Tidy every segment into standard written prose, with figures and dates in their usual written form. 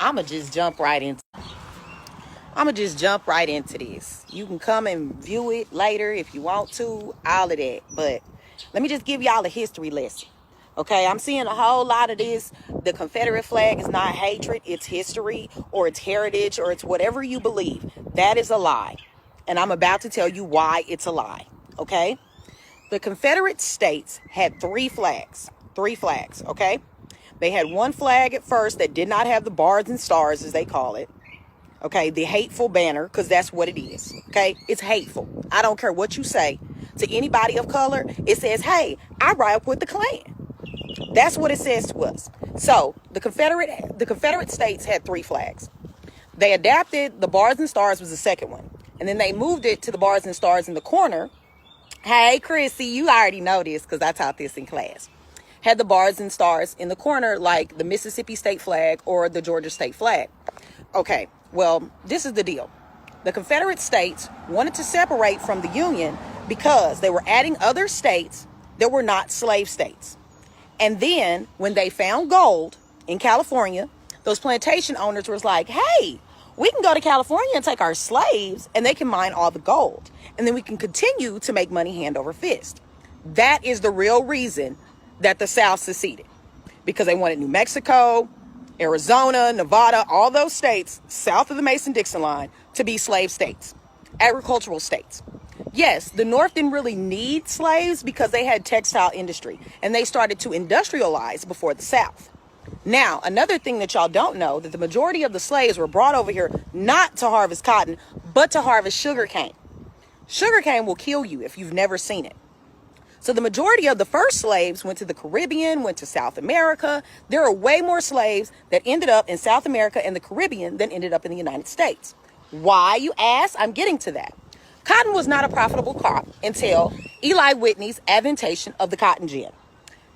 I'ma just jump right into this. You can come and view it later if you want to, all of that. But let me just give y'all a history lesson. Okay, I'm seeing a whole lot of this. The Confederate flag is not hatred, it's history, or it's heritage, or it's whatever you believe. That is a lie. And I'm about to tell you why it's a lie. Okay? The Confederate States had three flags. Okay? They had one flag at first that did not have the bars and stars, as they call it. Okay, the hateful banner, because that's what it is. Okay, it's hateful. I don't care what you say to anybody of color. It says, hey, I ride with the Klan. That's what it says to us. So the Confederate States had three flags. They adapted the bars and stars was the second one. And then they moved it to the bars and stars in the corner. Hey, Chrissy, you already know this because I taught this in class. Had the bars and stars in the corner like the Mississippi state flag or the Georgia state flag. Okay, well, this is the deal. The Confederate States wanted to separate from the Union because they were adding other states that were not slave states. And then when they found gold in California, those plantation owners was like, hey, we can go to California and take our slaves and they can mine all the gold. And then we can continue to make money hand over fist. That is the real reason that the South seceded, because they wanted New Mexico, Arizona, Nevada, all those states south of the Mason-Dixon line to be slave states, agricultural states. Yes, the North didn't really need slaves because they had textile industry and they started to industrialize before the South. Now, another thing that y'all don't know, that the majority of the slaves were brought over here not to harvest cotton, but to harvest sugar cane. Sugar cane will kill you if you've never seen it. So the majority of the first slaves went to the Caribbean, went to South America. There are way more slaves that ended up in South America and the Caribbean than ended up in the United States. Why, you ask? I'm getting to that. Cotton was not a profitable crop until Eli Whitney's invention of the cotton gin.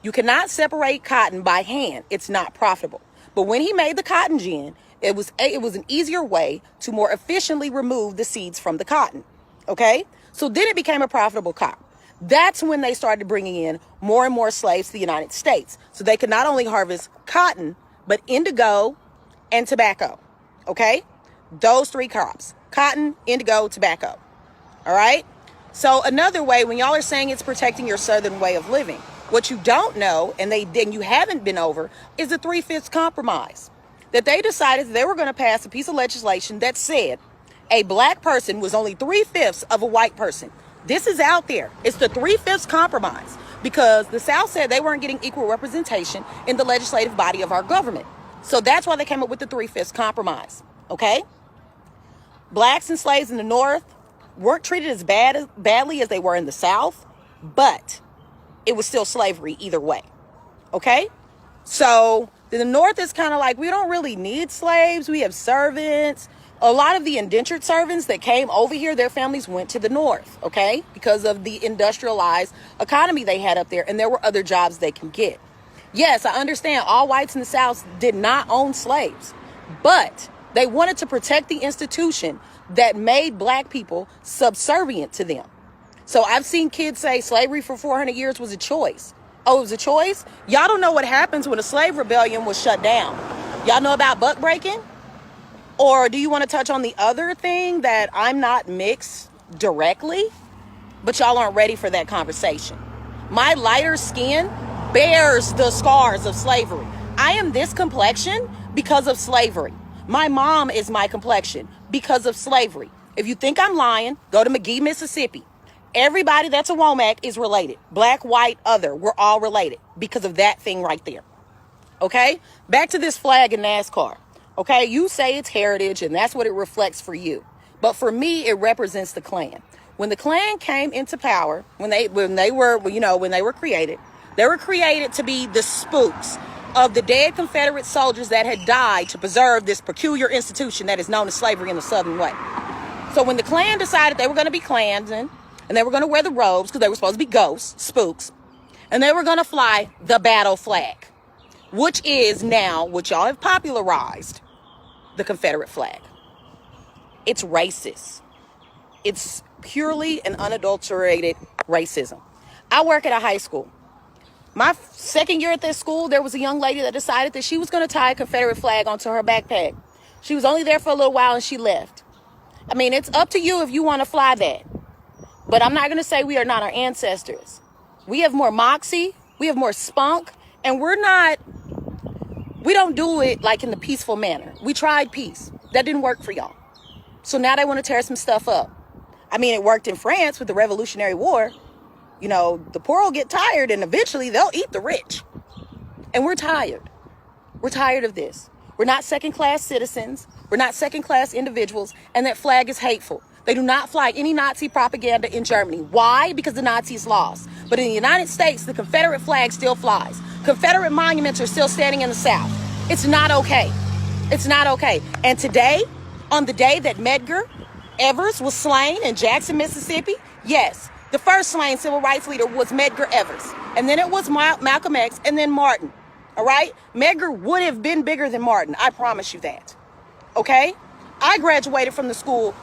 You cannot separate cotton by hand. It's not profitable. But when he made the cotton gin, it was an easier way to more efficiently remove the seeds from the cotton. Okay? So then it became a profitable crop. That's when they started bringing in more and more slaves to the United States. So they could not only harvest cotton, but indigo and tobacco. Okay? Those three crops. Cotton, indigo, tobacco. All right? So another way, when y'all are saying it's protecting your Southern way of living, what you don't know, and you haven't been over, is the 3/5 compromise. That they decided that they were going to pass a piece of legislation that said a black person was only 3/5 of a white person. This is out there. It's the 3/5 compromise because the South said they weren't getting equal representation in the legislative body of our government. So that's why they came up with the 3/5 compromise. Okay? Blacks and slaves in the North weren't treated as badly as they were in the South, but it was still slavery either way. Okay? So the North is kind of like, we don't really need slaves. We have servants. A lot of the indentured servants that came over here, their families went to the North, okay? Because of the industrialized economy they had up there, and there were other jobs they can get. Yes, I understand all whites in the South did not own slaves, but they wanted to protect the institution that made black people subservient to them. So I've seen kids say slavery for 400 years was a choice. Oh, it was a choice? Y'all don't know what happens when a slave rebellion was shut down. Y'all know about buck breaking? Or do you want to touch on the other thing that I'm not mixed directly, but y'all aren't ready for that conversation? My lighter skin bears the scars of slavery. I am this complexion because of slavery. My mom is my complexion because of slavery. If you think I'm lying, go to McGee, Mississippi. Everybody that's a Womack is related. Black, white, other. We're all related because of that thing right there. Okay? Back to this flag in NASCAR. Okay, you say it's heritage and that's what it reflects for you. But for me, it represents the Klan. When the Klan came into power, when they were created, they were created to be the spooks of the dead Confederate soldiers that had died to preserve this peculiar institution that is known as slavery in the Southern way. So when the Klan decided they were going to be Klansmen and they were going to wear the robes because they were supposed to be ghosts, spooks, and they were going to fly the battle flag, which is now what y'all have popularized, the Confederate flag. It's racist. It's purely and unadulterated racism. I work at a high school. My second year at this school, there was a young lady that decided that she was going to tie a Confederate flag onto her backpack. She was only there for a little while and she left. I mean, it's up to you if you want to fly that. But I'm not going to say we are not our ancestors. We have more moxie, we have more spunk, and we don't do it like in the peaceful manner. We tried peace. That didn't work for y'all. So now they want to tear some stuff up. I mean, it worked in France with the Revolutionary War. You know, the poor will get tired and eventually they'll eat the rich. And we're tired. We're tired of this. We're not second-class citizens. We're not second-class individuals. And that flag is hateful. They do not fly any Nazi propaganda in Germany. Why? Because the Nazis lost. But in the United States, the Confederate flag still flies. Confederate monuments are still standing in the South. It's not okay. It's not okay. And today, on the day that Medgar Evers was slain in Jackson, Mississippi, yes, the first slain civil rights leader was Medgar Evers. And then it was Malcolm X and then Martin. All right? Medgar would have been bigger than Martin. I promise you that. Okay? I graduated from the school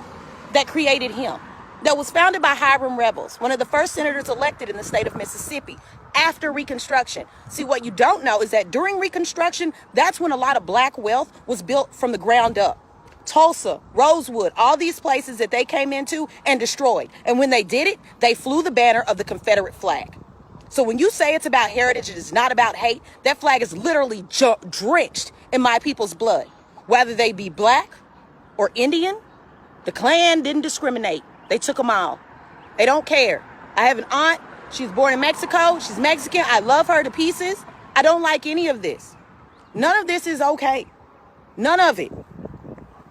that created him, that was founded by Hiram Rebels, one of the first senators elected in the state of Mississippi after Reconstruction. See, what you don't know is that during Reconstruction, that's when a lot of black wealth was built from the ground up. Tulsa, Rosewood, all these places that they came into and destroyed. And when they did it, they flew the banner of the Confederate flag. So when you say it's about heritage, it is not about hate. That flag is literally drenched in my people's blood, whether they be black or Indian. The Klan didn't discriminate. They took them all. They don't care. I have an aunt. She was born in Mexico. She's Mexican. I love her to pieces. I don't like any of this. None of this is okay. None of it.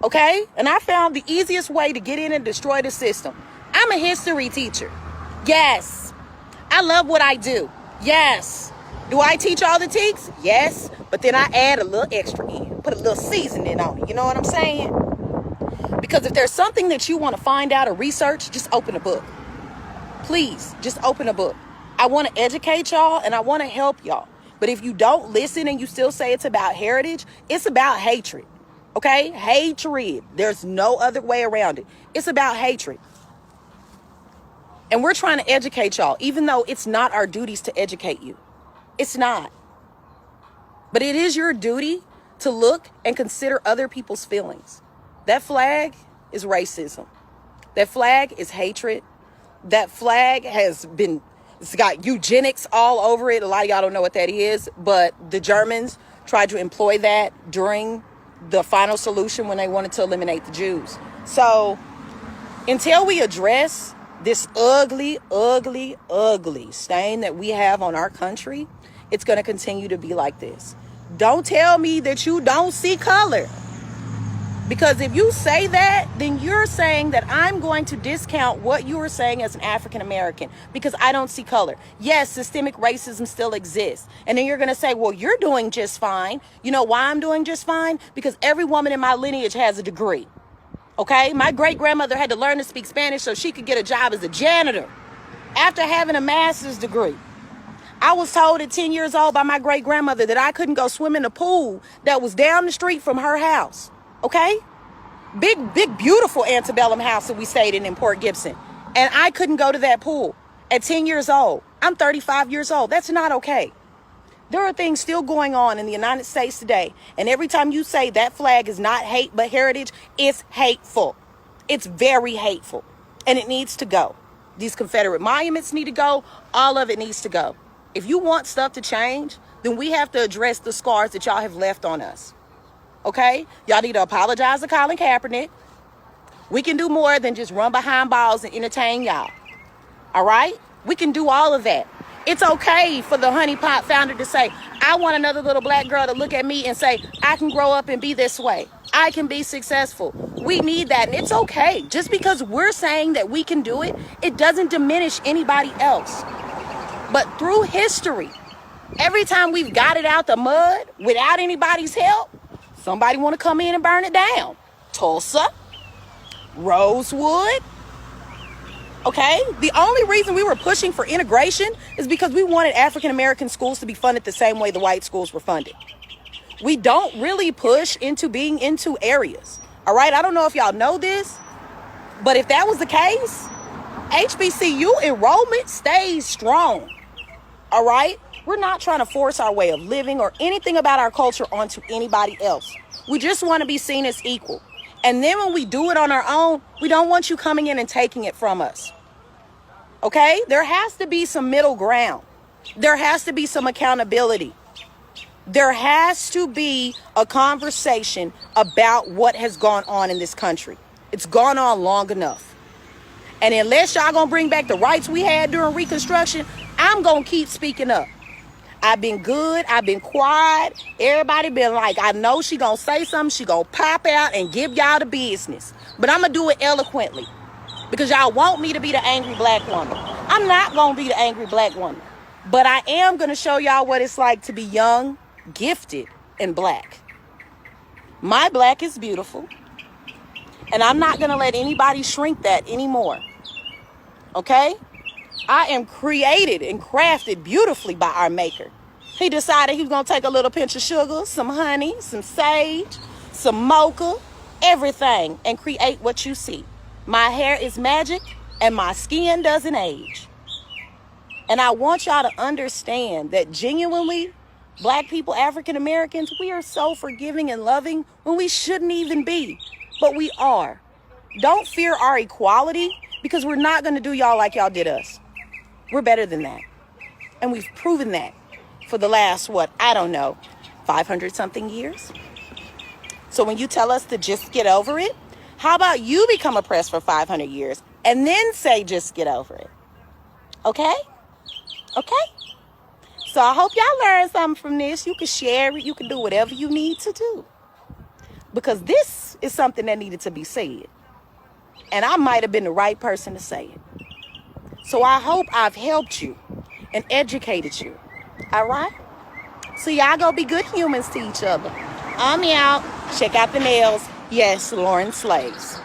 Okay? And I found the easiest way to get in and destroy the system. I'm a history teacher. Yes. I love what I do. Yes. Do I teach all the teaks? Yes. But then I add a little extra in. Put a little seasoning on it. You know what I'm saying? Because if there's something that you want to find out or research, just open a book. Please, just open a book. I want to educate y'all and I want to help y'all. But if you don't listen and you still say it's about heritage, it's about hatred. Okay? Hatred. There's no other way around it. It's about hatred. And we're trying to educate y'all, even though it's not our duties to educate you. It's not. But it is your duty to look and consider other people's feelings. That flag is racism. That flag is hatred. That flag it's got eugenics all over it. A lot of y'all don't know what that is, but the Germans tried to employ that during the final solution when they wanted to eliminate the Jews. So until we address this ugly, ugly, ugly stain that we have on our country, it's going to continue to be like this. Don't tell me that you don't see color. Because if you say that, then you're saying that I'm going to discount what you are saying as an African American because I don't see color. Yes, systemic racism still exists. And then you're going to say, well, you're doing just fine. You know why I'm doing just fine? Because every woman in my lineage has a degree. Okay? My great-grandmother had to learn to speak Spanish so she could get a job as a janitor after having a master's degree. I was told at 10 years old by my great-grandmother that I couldn't go swim in the pool that was down the street from her house. Okay? Big, beautiful antebellum house that we stayed in Port Gibson. And I couldn't go to that pool at 10 years old. I'm 35 years old. That's not okay. There are things still going on in the United States today. And every time you say that flag is not hate but heritage, it's hateful. It's very hateful. And it needs to go. These Confederate monuments need to go. All of it needs to go. If you want stuff to change, then we have to address the scars that y'all have left on us. Okay? Y'all need to apologize to Colin Kaepernick. We can do more than just run behind balls and entertain y'all. All right? We can do all of that. It's okay for the Honey Pot founder to say, I want another little black girl to look at me and say, I can grow up and be this way. I can be successful. We need that. And it's okay. Just because we're saying that we can do it, it doesn't diminish anybody else. But through history, every time we've got it out the mud without anybody's help, somebody want to come in and burn it down. Tulsa, Rosewood. Okay? The only reason we were pushing for integration is because we wanted African American schools to be funded the same way the white schools were funded. We don't really push into being into areas. All right? I don't know if y'all know this, but if that was the case, HBCU enrollment stays strong. All right? We're not trying to force our way of living or anything about our culture onto anybody else. We just want to be seen as equal. And then when we do it on our own, we don't want you coming in and taking it from us. Okay? There has to be some middle ground. There has to be some accountability. There has to be a conversation about what has gone on in this country. It's gone on long enough. And unless y'all gonna bring back the rights we had during Reconstruction, I'm gonna keep speaking up. I've been good. I've been quiet. Everybody been like, I know she gonna say something. She gonna pop out and give y'all the business. But I'm gonna do it eloquently because y'all want me to be the angry black woman. I'm not gonna be the angry black woman. But I am gonna show y'all what it's like to be young, gifted, and black. My black is beautiful. And I'm not gonna let anybody shrink that anymore. Okay? I am created and crafted beautifully by our maker. He decided he was going to take a little pinch of sugar, some honey, some sage, some mocha, everything, and create what you see. My hair is magic and my skin doesn't age. And I want y'all to understand that genuinely, black people, African Americans, we are so forgiving and loving when we shouldn't even be. But we are. Don't fear our equality because we're not going to do y'all like y'all did us. We're better than that. And we've proven that for the last, 500 something years. So when you tell us to just get over it, how about you become oppressed for 500 years and then say, just get over it? Okay? Okay? So I hope y'all learned something from this. You can share it. You can do whatever you need to do. Because this is something that needed to be said. And I might have been the right person to say it. So I hope I've helped you and educated you. All right? So y'all go be good humans to each other. I'm out. Check out the nails. Yes, Lauren Slaves.